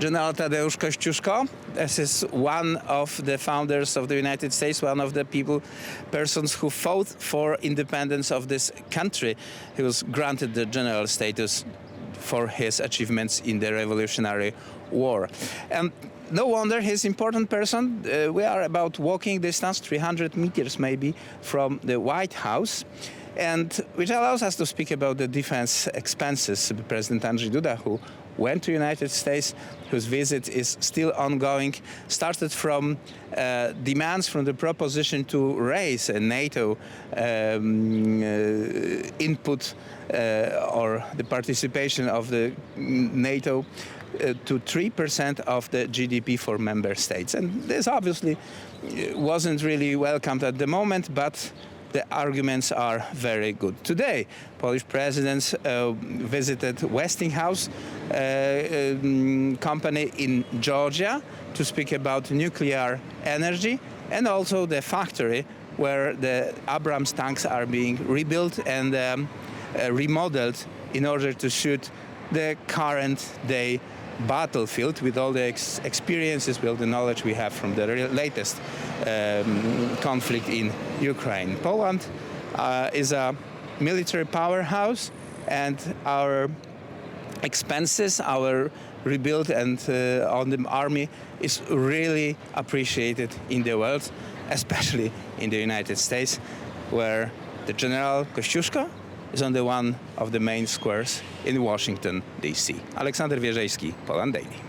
General Tadeusz Kościuszko. This is one of the founders of the United States, one of the persons who fought for independence of this country. He was granted the general status for his achievements in the Revolutionary War. And no wonder he's an important person. We are about walking distance, 300 meters maybe, from the White House, and which allows us to speak about the defense expenses. President Andrzej Duda, who went to the United States, whose visit is still ongoing, started from demands from the proposition to raise a NATO input or the participation of the NATO to 3% of the GDP for member states. And this obviously wasn't really welcomed at the moment, but the arguments are very good. Today, Polish presidents visited Westinghouse company in Georgia to speak about nuclear energy, and also the factory where the Abrams tanks are being rebuilt and remodeled in order to suit the current day battlefield with all the experiences, with all the knowledge we have from the latest conflict in Ukraine. Poland is a military powerhouse, and our expenses, our rebuild and on the army is really appreciated in the world, especially in the United States, where the General Kościuszko is on one of the main squares in Washington, D.C. Aleksander Wierzejski, Poland Daily.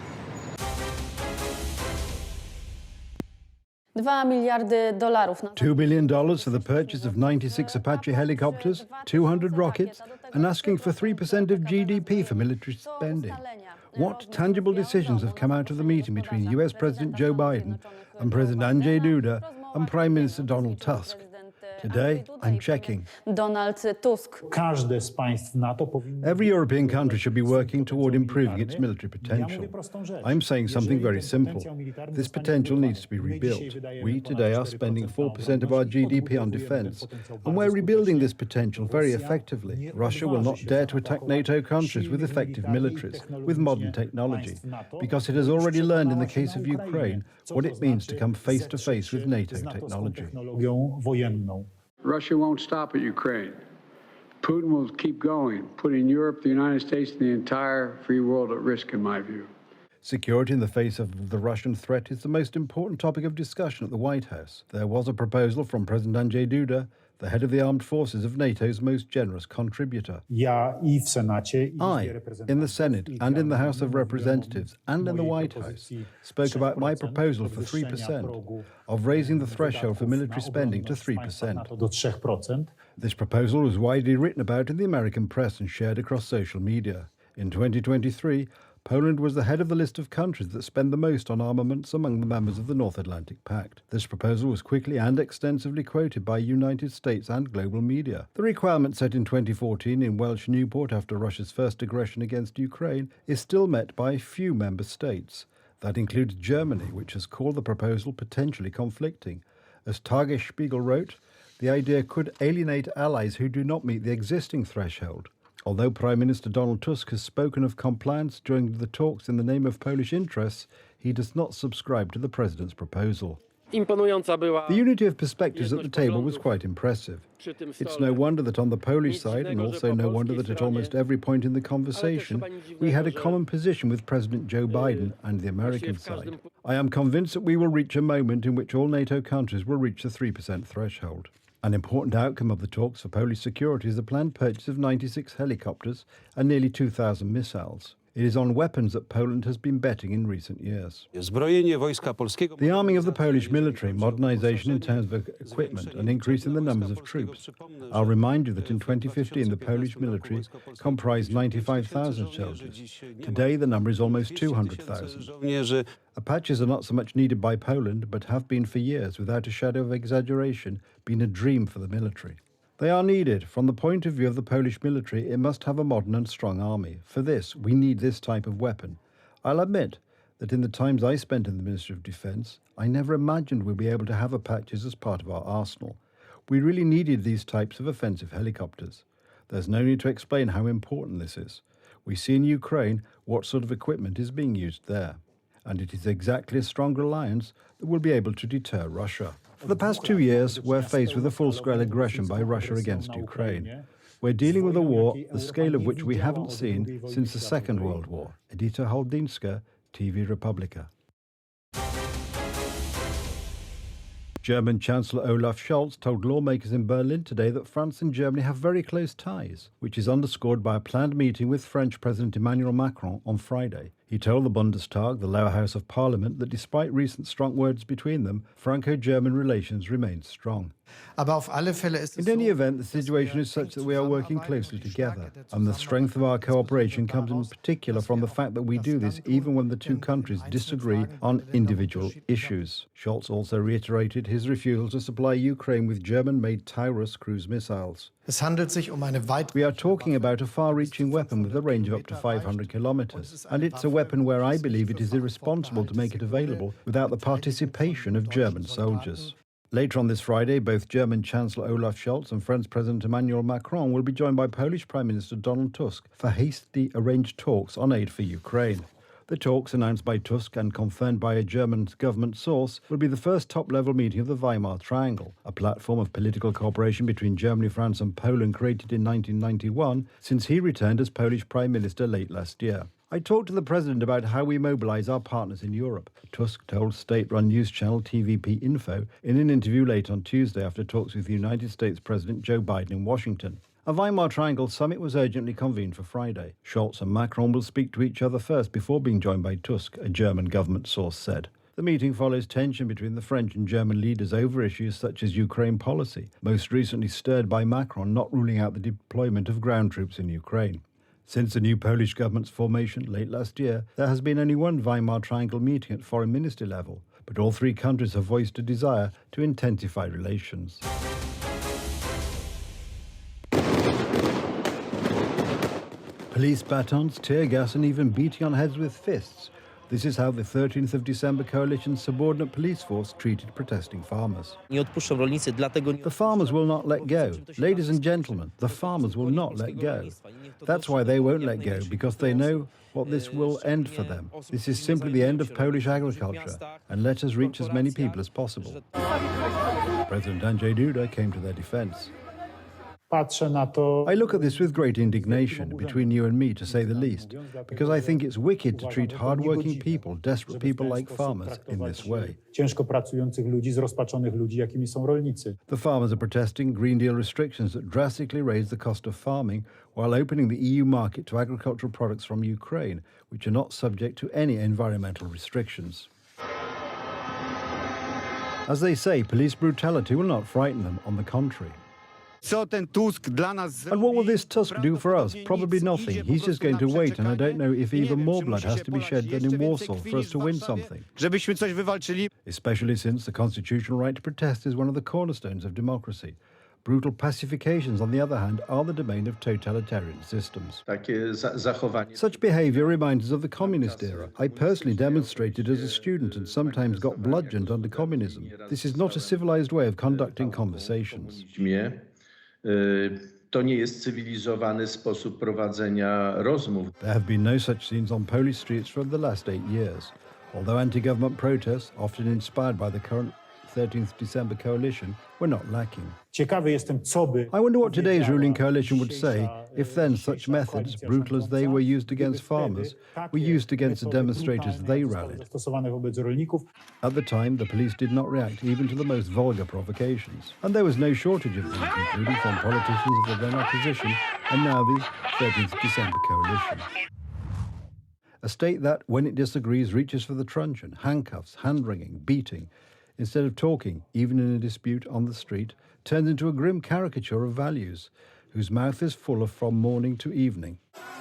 $2 miliardy. $2 billion for the purchase of 96 Apache helicopters, 200 rockets, and asking for 3% of GDP for military spending. What tangible decisions have come out of the meeting between US President Joe Biden and President Andrzej Duda and Prime Minister Donald Tusk? Today, I'm checking. Donald Tusk. Every European country should be working toward improving its military potential. I'm saying something very simple. This potential needs to be rebuilt. We today are spending 4% of our GDP on defense, and we're rebuilding this potential very effectively. Russia will not dare to attack NATO countries with effective militaries, with modern technology, because it has already learned in the case of Ukraine what it means to come face to face with NATO technology. Russia won't stop at Ukraine. Putin will keep going, putting Europe, the United States, and the entire free world at risk, in my view. Security in the face of the Russian threat is the most important topic of discussion at the White House. There was a proposal from President Andrzej Duda, the head of the armed forces of NATO's most generous contributor. I, in the Senate and in the House of Representatives and in the White House, spoke about my proposal for 3%, of raising the threshold for military spending to 3%. This proposal was widely written about in the American press and shared across social media. In 2023, Poland was the head of the list of countries that spend the most on armaments among the members of the North Atlantic Pact. This proposal was quickly and extensively quoted by United States and global media. The requirement set in 2014 in Welsh Newport after Russia's first aggression against Ukraine is still met by few member states. That includes Germany, which has called the proposal potentially conflicting. As Tagesspiegel wrote, the idea could alienate allies who do not meet the existing threshold. Although Prime Minister Donald Tusk has spoken of compliance during the talks in the name of Polish interests, he does not subscribe to the president's proposal. The unity of perspectives at the table was quite impressive. It's no wonder that on the Polish side, and also no wonder that at almost every point in the conversation, we had a common position with President Joe Biden and the American side. I am convinced that we will reach a moment in which all NATO countries will reach the 3% threshold. An important outcome of the talks for Polish security is the planned purchase of 96 helicopters and nearly 2,000 missiles. It is on weapons that Poland has been betting in recent years. The arming of the Polish military, modernization in terms of equipment, and increase in the numbers of troops. I'll remind you that in 2015 the Polish military comprised 95,000 soldiers. Today the number is almost 200,000. Apaches are not so much needed by Poland, but have been for years, without a shadow of exaggeration, been a dream for the military. They are needed. From the point of view of the Polish military, it must have a modern and strong army. For this, we need this type of weapon. I'll admit that in the times I spent in the Ministry of Defence, I never imagined we'd be able to have Apaches as part of our arsenal. We really needed these types of offensive helicopters. There's no need to explain how important this is. We see in Ukraine what sort of equipment is being used there. And it is exactly a stronger alliance that will be able to deter Russia. For the past 2 years, we're faced with a full-scale aggression by Russia against Ukraine. We're dealing with a war, the scale of which we haven't seen since the Second World War. Edita Holdinska, TV Republika. German Chancellor Olaf Scholz told lawmakers in Berlin today that France and Germany have very close ties, which is underscored by a planned meeting with French President Emmanuel Macron on Friday. He told the Bundestag, the lower house of parliament, that despite recent strong words between them, Franco-German relations remain strong. In any event, the situation is such that we are working closely together, and the strength of our cooperation comes in particular from the fact that we do this even when the two countries disagree on individual issues. Scholz also reiterated his refusal to supply Ukraine with German-made Taurus cruise missiles. We are talking about a far-reaching weapon with a range of up to 500 kilometers, and it's a weapon where I believe it is irresponsible to make it available without the participation of German soldiers. Later on this Friday, both German Chancellor Olaf Scholz and French President Emmanuel Macron will be joined by Polish Prime Minister Donald Tusk for hastily arranged talks on aid for Ukraine. The talks, announced by Tusk and confirmed by a German government source, will be the first top-level meeting of the Weimar Triangle, a platform of political cooperation between Germany, France and Poland created in 1991 since he returned as Polish Prime Minister late last year. I talked to the President about how we mobilise our partners in Europe, Tusk told state-run news channel TVP Info in an interview late on Tuesday after talks with the United States President Joe Biden in Washington. A Weimar Triangle summit was urgently convened for Friday. Scholz and Macron will speak to each other first before being joined by Tusk, a German government source said. The meeting follows tension between the French and German leaders over issues such as Ukraine policy, most recently stirred by Macron not ruling out the deployment of ground troops in Ukraine. Since the new Polish government's formation late last year, there has been only one Weimar Triangle meeting at foreign minister level, but all three countries have voiced a desire to intensify relations. Police batons, tear gas and even beating on heads with fists. This is how the 13th of December coalition's subordinate police force treated protesting farmers. The farmers will not let go. Ladies and gentlemen, the farmers will not let go. That's why they won't let go, because they know what this will end for them. This is simply the end of Polish agriculture, and let us reach as many people as possible. President Andrzej Duda came to their defense. I look at this with great indignation, between you and me, to say the least, because I think it's wicked to treat hard-working people, desperate people like farmers, in this way. The farmers are protesting Green Deal restrictions that drastically raise the cost of farming while opening the EU market to agricultural products from Ukraine, which are not subject to any environmental restrictions. As they say, police brutality will not frighten them, on the contrary. And what will this Tusk do for us? Probably nothing. He's just going to wait, and I don't know if even more blood has to be shed than in Warsaw for us to win something. Especially since the constitutional right to protest is one of the cornerstones of democracy. Brutal pacifications, on the other hand, are the domain of totalitarian systems. Such behaviour reminds us of the communist era. I personally demonstrated as a student and sometimes got bludgeoned under communism. This is not a civilised way of conducting conversations. There have been no such scenes on Polish streets for the last 8 years, although anti-government protests, often inspired by the current 13th December coalition, were not lacking. I wonder what today's ruling coalition would say if then such methods, brutal as they were used against farmers, were used against the demonstrators they rallied. At the time, the police did not react even to the most vulgar provocations. And there was no shortage of them, including from politicians of the then opposition and now the 13th December coalition. A state that, when it disagrees, reaches for the truncheon, handcuffs, hand-wringing, beating, instead of talking, even in a dispute on the street, turns into a grim caricature of values, whose mouth is full of from morning to evening.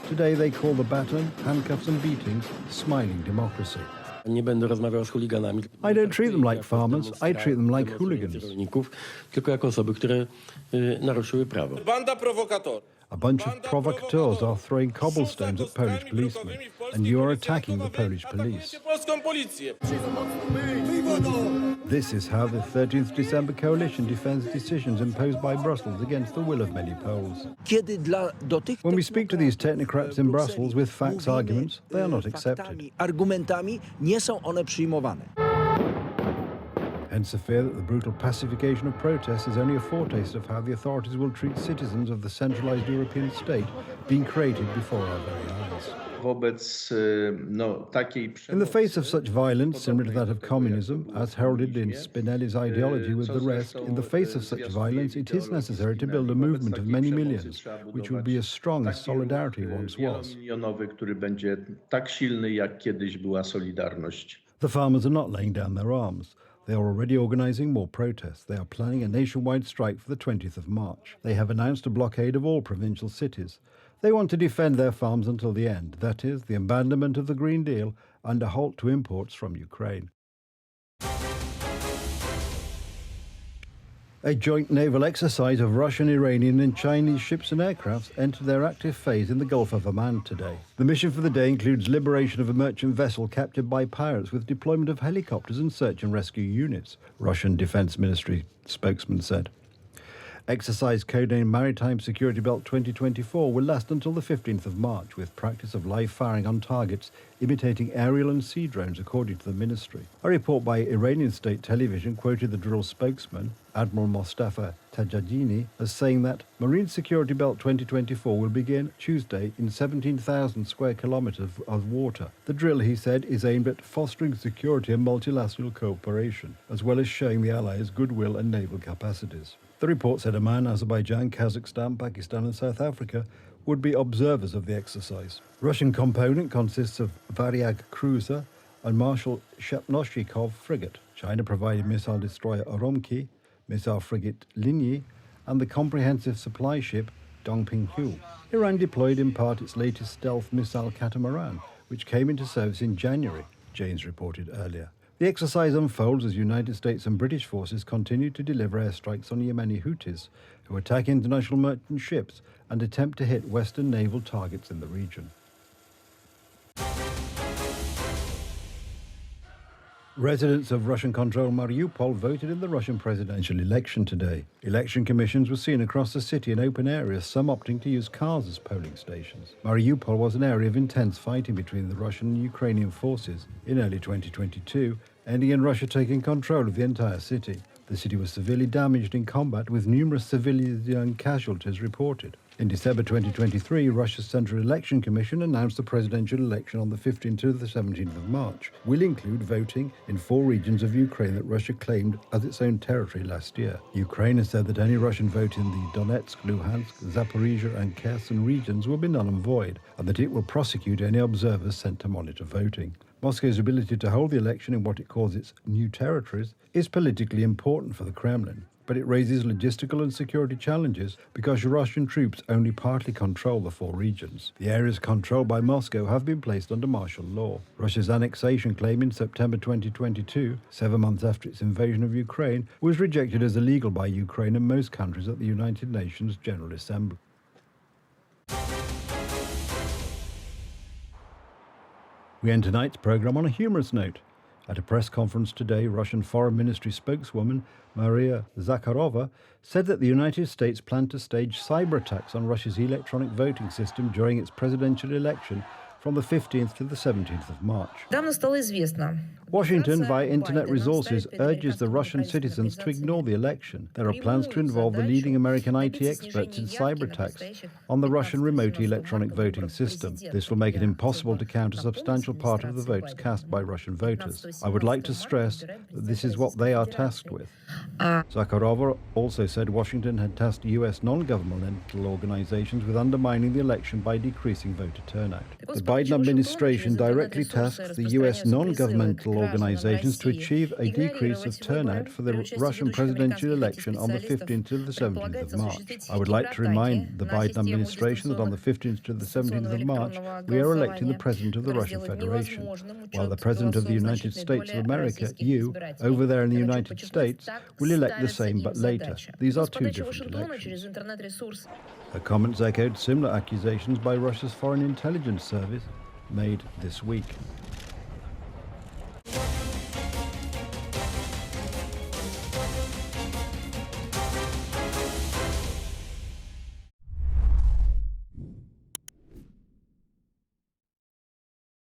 Today they call the baton, handcuffs and beatings smiling democracy. I don't treat them like farmers, I treat them like hooligans. A bunch of provocateurs are throwing cobblestones at Polish policemen, and you are attacking the Polish police. This is how the 13th December coalition defends decisions imposed by Brussels against the will of many Poles. When we speak to these technocrats in Brussels with facts arguments, they are not accepted. Hence the fear that the brutal pacification of protests is only a foretaste of how the authorities will treat citizens of the centralised European state being created before our very eyes. In the face of such violence, similar to that of communism, as heralded in Spinelli's ideology with the rest, in the face of such violence, it is necessary to build a movement of many millions, which will be as strong as solidarity once was. The farmers are not laying down their arms. They are already organising more protests. They are planning a nationwide strike for the 20th of March. They have announced a blockade of all provincial cities. They want to defend their farms until the end, that is, the abandonment of the Green Deal and a halt to imports from Ukraine. A joint naval exercise of Russian, Iranian and Chinese ships and aircrafts entered their active phase in the Gulf of Oman today. The mission for the day includes liberation of a merchant vessel captured by pirates with deployment of helicopters and search and rescue units, Russian Defense Ministry spokesman said. Exercise codenamed Maritime Security Belt 2024 will last until the 15th of March, with practice of live firing on targets imitating aerial and sea drones, according to the ministry. A report by Iranian state television quoted the drill spokesman, Admiral Mostafa Tajadini, as saying that Marine Security Belt 2024 will begin Tuesday in 17,000 square kilometres of water. The drill, he said, is aimed at fostering security and multilateral cooperation, as well as showing the Allies' goodwill and naval capacities. The report said Oman, Azerbaijan, Kazakhstan, Pakistan and South Africa would be observers of the exercise. Russian component consists of Varyag cruiser and Marshal Shapnoshikov frigate. China provided missile destroyer Urumqi, missile frigate Linyi and the comprehensive supply ship Dongpinghu. Iran deployed in part its latest stealth missile catamaran, which came into service in January, Janes reported earlier. The exercise unfolds as United States and British forces continue to deliver airstrikes on Yemeni Houthis, who attack international merchant ships and attempt to hit Western naval targets in the region. Residents of Russian-controlled Mariupol voted in the Russian presidential election today. Election commissions were seen across the city in open areas, some opting to use cars as polling stations. Mariupol was an area of intense fighting between the Russian and Ukrainian forces in early 2022, ending in Russia taking control of the entire city. The city was severely damaged in combat, with numerous civilian casualties reported. In December 2023, Russia's Central Election Commission announced the presidential election on the 15th to the 17th of March will include voting in 4 regions of Ukraine that Russia claimed as its own territory last year. Ukraine has said that any Russian vote in the Donetsk, Luhansk, Zaporizhia and Kherson regions will be null and void, and that it will prosecute any observers sent to monitor voting. Moscow's ability to hold the election in what it calls its new territories is politically important for the Kremlin, but it raises logistical and security challenges because Russian troops only partly control the 4 regions. The areas controlled by Moscow have been placed under martial law. Russia's annexation claim in September 2022, 7 months after its invasion of Ukraine, was rejected as illegal by Ukraine and most countries at the United Nations General Assembly. We end tonight's programme on a humorous note. At a press conference today, Russian Foreign Ministry spokeswoman Maria Zakharova said that the United States planned to stage cyber attacks on Russia's electronic voting system during its presidential election from the 15th to the 17th of March. Washington, via internet resources, urges the Russian citizens to ignore the election. There are plans to involve the leading American IT experts in cyber attacks on the Russian remote electronic voting system. This will make it impossible to count a substantial part of the votes cast by Russian voters. I would like to stress that this is what they are tasked with. Zakharova also said Washington had tasked U.S. non-governmental organizations with undermining the election by decreasing voter turnout. The Biden administration directly tasked the U.S. non-governmental organizations to achieve a decrease of turnout for the Russian presidential election on the 15th to the 17th of March. I would like to remind the Biden administration that on the 15th to the 17th of March, we are electing the President of the Russian Federation, while the President of the United States of America, you, over there in the United States, will elect the same but later. These are 2 different elections. Her comments echoed similar accusations by Russia's Foreign Intelligence Service made this week.